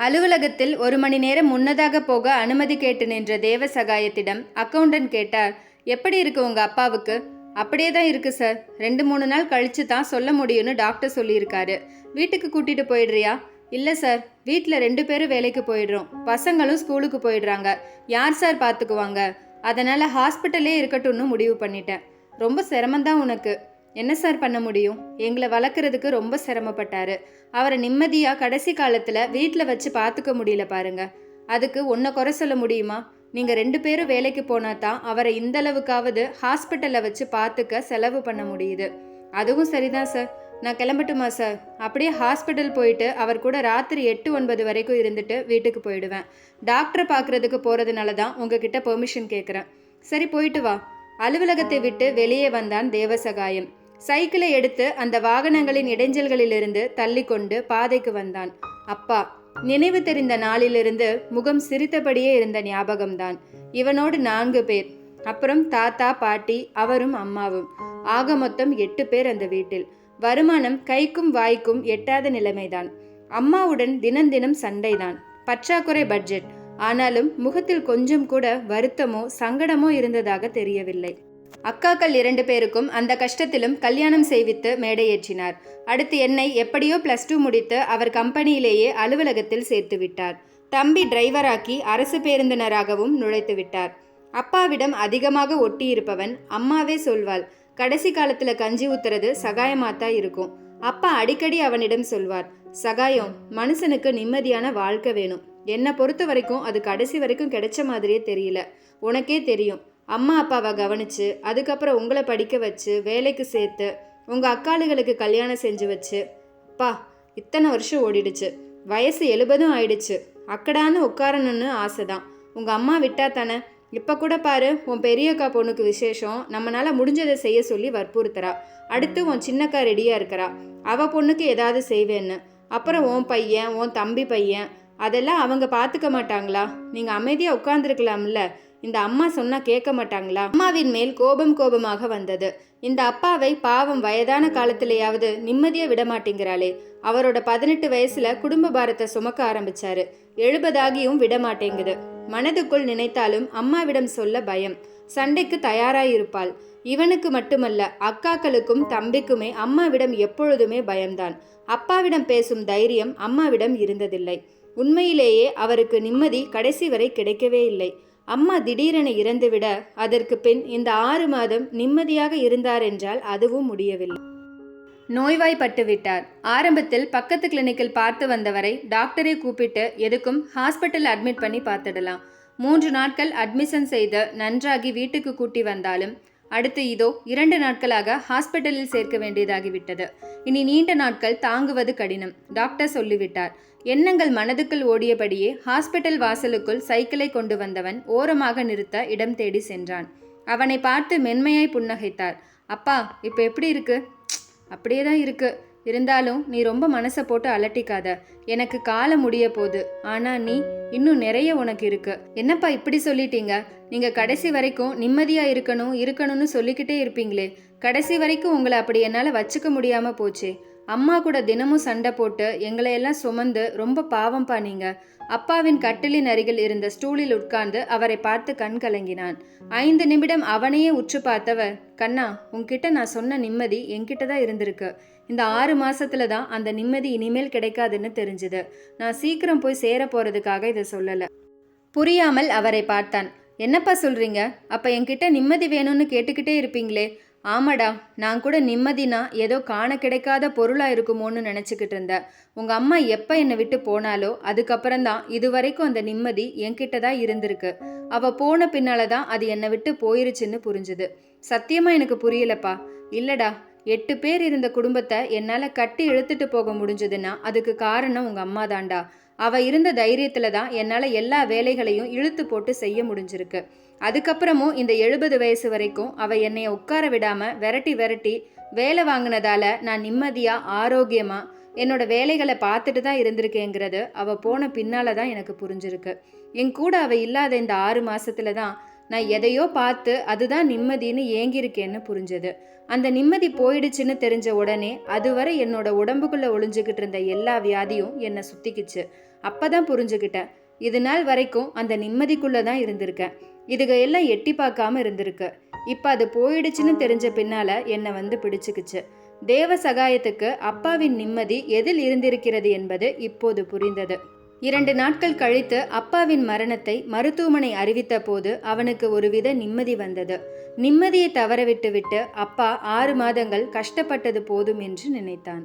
அலுவலகத்தில் 1 மணி நேரம் முன்னதாக போக அனுமதி கேட்டு நின்ற தேவசகாயத்திடம் அக்கவுண்டன்ட் கேட்டார். எப்படி இருக்கு உங்க அப்பாவுக்கு? அப்படியே தான் இருக்கு சார். 2-3 நாள் கழிச்சு தான் சொல்ல முடியும்னு டாக்டர் சொல்லியிருக்காரு. வீட்டுக்கு கூட்டிட்டு போயிடுறியா? இல்லை சார், வீட்டில் 2 பேரும் வேலைக்கு போயிடுறோம். பசங்களும் ஸ்கூலுக்கு போயிடுறாங்க. யார் சார் பார்த்துக்குவாங்க? அதனால் ஹாஸ்பிட்டலே இருக்கட்டும்னு முடிவு பண்ணிட்டேன். ரொம்ப சிரமந்தான் உனக்கு. என்ன சார் பண்ண முடியும்? எங்களை வளர்க்குறதுக்கு ரொம்ப சிரமப்பட்டாரு. அவரை நிம்மதியாக கடைசி காலத்தில் வீட்டில் வச்சு பார்த்துக்க முடியல பாருங்க. அதுக்கு ஒன்றை குறை சொல்ல முடியுமா? நீங்கள் 2 பேரும் வேலைக்கு போனால் தான் அவரை இந்தளவுக்காவது ஹாஸ்பிட்டலில் வச்சு பார்த்துக்க செலவு பண்ண முடியுது. அதுவும் சரிதான் சார். நான் கிளம்பட்டுமா சார்? அப்படியே ஹாஸ்பிட்டல் போயிட்டு அவர் கூட ராத்திரி 8-9 வரைக்கும் இருந்துட்டு வீட்டுக்கு போயிடுவேன். டாக்டரை பார்க்குறதுக்கு போகிறதுனால தான் உங்ககிட்ட பெர்மிஷன் கேட்குறேன். சரி, போயிட்டு வா. அலுவலகத்தை விட்டு வெளியே வந்தான் தேவசகாயம். சைக்கிளை எடுத்து அந்த வாகனங்களின் இடைஞ்சல்களிலிருந்து தள்ளி கொண்டு பாதைக்கு வந்தான். அப்பா நினைவு தெரிந்த நாளிலிருந்து முகம் சிரித்தபடியே இருந்த ஞாபகம்தான். இவனோடு 4 பேர், அப்புறம் தாத்தா பாட்டி, அவரும் அம்மாவும். ஆக மொத்தம் 8 பேர் அந்த வீட்டில். வருமானம் கைக்கும் வாய்க்கும் எட்டாத நிலைமைதான். அம்மாவுடன் தினம் தினம் சண்டைதான். பற்றாக்குறை பட்ஜெட். ஆனாலும் முகத்தில் கொஞ்சம் கூட வருத்தமோ சங்கடமோ இருந்ததாக தெரியவில்லை. அக்காக்கள் 2 பேருக்கும் அந்த கஷ்டத்திலும் கல்யாணம் செய்வித்து மேடையேற்றினார். அடுத்து என்னை எப்படியோ +2 முடித்து அவர் கம்பெனியிலேயே அலுவலகத்தில் சேர்த்து விட்டார். தம்பி டிரைவராக்கி அரசு பேருந்தினராகவும் நுழைத்து விட்டார். அப்பாவிடம் அதிகமாக ஒட்டியிருப்பவன் அம்மாவே சொல்வாள், கடைசி காலத்தில் கஞ்சி ஊத்துறது சகாயமாத்தான் இருக்கும். அப்பா அடிக்கடி அவனிடம் சொல்வார், சகாயம், மனுஷனுக்கு நிம்மதியான வாழ்க்கை வேணும். என்னை பொறுத்த வரைக்கும் அது கடைசி வரைக்கும் கிடைச்ச மாதிரியே தெரியல. உனக்கே தெரியும். அம்மா அப்பாவை கவனிச்சு அதுக்கப்புறம் உங்களை படிக்க வச்சு வேலைக்கு சேர்த்து உங்கள் அக்காளுகளுக்கு கல்யாணம் செஞ்சு வச்சு அப்பா இத்தனை வருஷம் ஓடிடுச்சு. வயசு 70 ஆயிடுச்சு. அக்கடான்னு உட்காரணும்னு ஆசைதான். உங்கள் அம்மா விட்டா தானே. இப்போ கூட பாரு, உன் பெரியக்கா பொண்ணுக்கு விசேஷம், நம்மளால் முடிஞ்சதை செய்ய சொல்லி வற்புறுத்துறா. அடுத்து உன் சின்னக்கா ரெடியாக இருக்கிறா, அவள் பொண்ணுக்கு ஏதாவது செய்வேன்னு. அப்புறம் உன் பையன், உன் தம்பி பையன், அதெல்லாம் அவங்க பார்த்துக்க மாட்டாங்களா? நீங்கள் அமைதியாக உட்கார்ந்துருக்கலாம்ல. இந்த அம்மா சொன்னா கேட்க மாட்டாங்களா? அம்மாவின் மேல் கோபமாக வந்தது. இந்த அப்பாவை பாவம் வயதான காலத்திலேயாவது நிம்மதியா விட மாட்டேங்கிறாளே. அவரோட 18 வயசுல குடும்ப பாரத்தை சுமக்க ஆரம்பிச்சாரு. 70 ஆகியும் விட மாட்டேங்குது. மனதுக்குள் நினைத்தாலும் அம்மாவிடம் சொல்ல பயம். சண்டைக்கு தயாராயிருப்பாள். இவனுக்கு மட்டுமல்ல, அக்காக்களுக்கும் தம்பிக்குமே அம்மாவிடம் எப்பொழுதுமே பயம்தான். அப்பாவிடம் பேசும் தைரியம் அம்மாவிடம் இருந்ததில்லை. உண்மையிலேயே அவருக்கு நிம்மதி கடைசி வரை கிடைக்கவே இல்லை. அம்மா திடீரென இறந்துவிட அதற்கு பின் இந்த 6 மாதம் நிம்மதியாக இருந்தார் என்றால் அதுவும் முடியவில்லை. நோய்வாய்ப்பட்டு விட்டார். ஆரம்பத்தில் பக்கத்து கிளினிக்கில் பார்த்து வந்தவரை டாக்டரை கூப்பிட்டு எதுக்கும் ஹாஸ்பிட்டல் அட்மிட் பண்ணி பார்த்துடலாம். 3 நாட்கள் அட்மிஷன் செய்து நன்றாகி வீட்டுக்கு கூட்டி வந்தாலும் அடுத்து இதோ 2 நாட்களாக ஹாஸ்பிட்டலில் சேர்க்க வேண்டியதாகிவிட்டது. இனி நீண்ட நாட்கள் தாங்குவது கடினம், டாக்டர் சொல்லிவிட்டார். எண்ணங்கள் மனதுக்குள் ஓடியபடியே ஹாஸ்பிட்டல் வாசலுக்குள் சைக்கிளை கொண்டு வந்தவன் ஓரமாக நிறுத்த இடம் தேடி சென்றான். அவனை பார்த்து மென்மையாய் புன்னகைத்தார். அப்பா, இப்போ எப்படி இருக்கு? அப்படியே தான் இருக்கு. இருந்தாலும் நீ ரொம்ப மனசை போட்டு அலட்டிக்காத. எனக்கு காலம் முடிய போகுது. ஆனால் நீ இன்னும் நிறைய உனக்கு இருக்கு. என்னப்பா இப்படி சொல்லிட்டீங்க? நீங்கள் கடைசி வரைக்கும் நிம்மதியாக இருக்கணும்னு சொல்லிக்கிட்டே இருப்பீங்களே. கடைசி வரைக்கும் உங்களை அப்படி என்னால் வச்சுக்க முடியாமல் போச்சே. அம்மா கூட தினமும் சண்டை போட்டு எங்களையெல்லாம் சுமந்து ரொம்ப பாவம்பா நீங்க. அப்பாவின் கட்டிலின் அருகில் இருந்த ஸ்டூலில் உட்கார்ந்து அவரை பார்த்து கண் கலங்கினான். 5 நிமிடம் அவனையே உற்று பார்த்தவர், கண்ணா, உன்கிட்ட நான் சொன்ன நிம்மதி என்கிட்ட தான் இருந்திருக்கு. இந்த 6 மாசத்துல தான் அந்த நிம்மதி இனிமேல் கிடைக்காதுன்னு தெரிஞ்சுது. நான் சீக்கிரம் போய் சேர போறதுக்காக இதை சொல்லலை. புரியாமல் அவரை பார்த்தான். என்னப்பா சொல்றீங்க? அப்ப என்கிட்ட நிம்மதி வேணும்னு கேட்டுக்கிட்டே இருப்பீங்களே. ஆமாடா, நான் கூட நிம்மதினா ஏதோ காண கிடைக்காத பொருளாக இருக்குமோன்னு நினச்சிக்கிட்டு இருந்தேன். உங்கள் அம்மா எப்போ என்னை விட்டு போனாலோ அதுக்கப்புறம்தான் இதுவரைக்கும் அந்த நிம்மதி என்கிட்ட தான் இருந்திருக்கு. அவள் போன பின்னால தான் அது என்னை விட்டு போயிருச்சுன்னு புரிஞ்சுது. சத்தியமாக எனக்கு புரியலப்பா. இல்லடா, 8 பேர் இருந்த குடும்பத்தை என்னால் கட்டி இழுத்துட்டு போக முடிஞ்சதுன்னா அதுக்கு காரணம் உங்கள் அம்மா தான்டா. அவள் இருந்த தைரியத்தில் தான் என்னால் எல்லா வேலைகளையும் இழுத்து போட்டு செய்ய முடிஞ்சிருக்கு. அதுக்கப்புறமும் இந்த 70 வயசு வரைக்கும் அவள் என்னைய உட்கார விடாமல் விரட்டி வேலை வாங்கினதால நான் நிம்மதியாக ஆரோக்கியமாக என்னோட வேலைகளை பார்த்துட்டு தான் இருந்திருக்கேங்கிறது அவள் போன பின்னால் தான் எனக்கு புரிஞ்சிருக்கு. என் கூட அவள் இல்லாத இந்த 6 மாசத்துல தான் நான் எதையோ பார்த்து அதுதான் நிம்மதின்னு ஏங்கியிருக்கேன்னு புரிஞ்சது. அந்த நிம்மதி போயிடுச்சுன்னு தெரிஞ்ச உடனே அதுவரை என்னோட உடம்புக்குள்ள ஒளிஞ்சுக்கிட்டு இருந்த எல்லா வியாதியும் என்னை சுத்திக்குச்சு. அப்பதான் புரிஞ்சுக்கிட்டேன், இது நாள் வரைக்கும் அந்த நிம்மதிக்குள்ள தான் இருந்திருக்கேன். இதுக எல்லாம் எட்டி பார்க்காம இருந்திருக்கு. இப்ப அது போயிடுச்சுன்னு தெரிஞ்ச பின்னால என்னை வந்து பிடிச்சுக்குச்சு. தேவ சகாயத்துக்கு அப்பாவின் நிம்மதி எதில் இருந்திருக்கிறது என்பது இப்போது புரிந்தது. 2 நாட்கள் கழித்து அப்பாவின் மரணத்தை மருத்துவமனை அறிவித்த போது அவனுக்கு ஒருவித நிம்மதி வந்தது. நிம்மதியை தவறவிட்டு விட்டு அப்பா 6 மாதங்கள் கஷ்டப்பட்டது போதும் என்று நினைத்தான்.